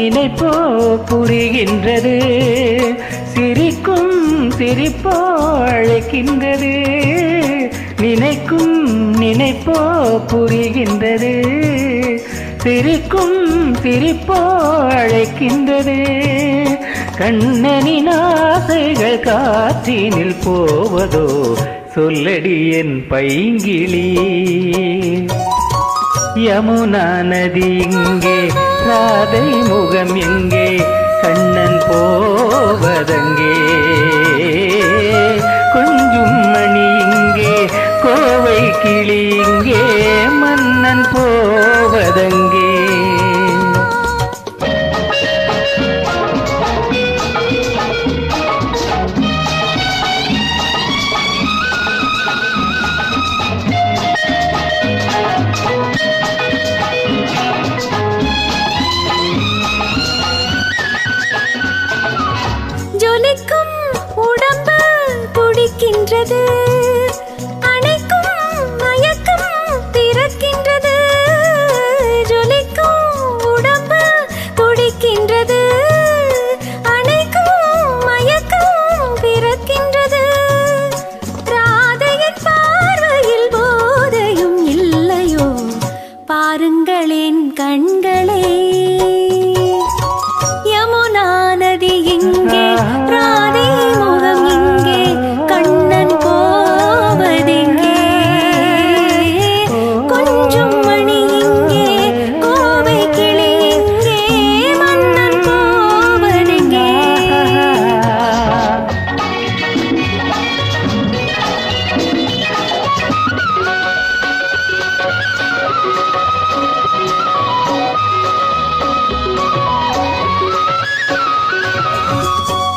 நினைப்போ புரிகின்றது, சிரிக்கும் சிரிப்போ அழைக்கின்றது. நினைக்கும் நினைப்போ புரிகின்றது, சிரிக்கும் சிரிப்போ அழைக்கின்றது. கண்ணனின் ஆசைகள் காற்றினில் போவதோ, சொல்லடி என் பைங்கிளி. யமுனா நதி இங்கே, ராதை முகம் எங்கே, கண்ணன் போவதங்கே. கொஞ்சும் மணி இங்கே, கோவை கிளி இங்கே, மன்னன் போவதங்கே. ஜொலிக்கும் உடம்பு துடிக்கின்றது, அணைக்கும் மயக்கம் பிறக்கின்றது. ஜொலிக்கும் உடம்பு துடிக்கின்றது, அணைக்கும் மயக்கம் பிறக்கின்றது. ராதையின் பார்வையில் போதையும் இல்லையோ, பாருங்களேன் கண்களே. யமுனா நதி இங்கே, ராதை முகம் இங்கே, கண்ணன் போவதெங்கே. கொஞ்சம் மணி இங்கே, கோவை கிளி இங்கே, மன்னன் போவதெங்கே.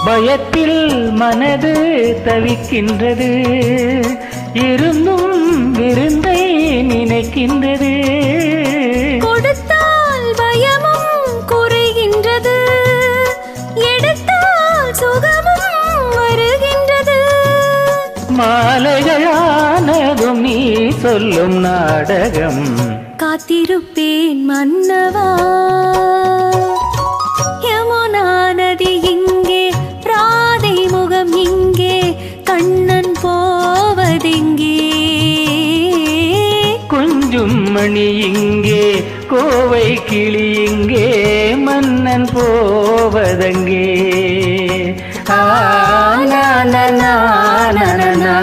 பயத்தில் மனது தவிக்கின்றது, இருந்தும் விருந்தை நினைக்கின்றது. கொடுத்தால் பயமும் குறைகின்றது, எடுத்தால் சுகமும் வருகின்றது. மாலைகளானதும் நீ சொல்லும் நாடகம், காத்திருப்பேன் மன்னவா. யமுனா நதி இங்கே, ராதை முகம் இங்கே, கண்ணன் போவதெங்கே. கொஞ்சும் மணி இங்கே, கோவை கிளி இங்கே, மன்னன் போவதங்கே. ஆ நா நா நா நா நா.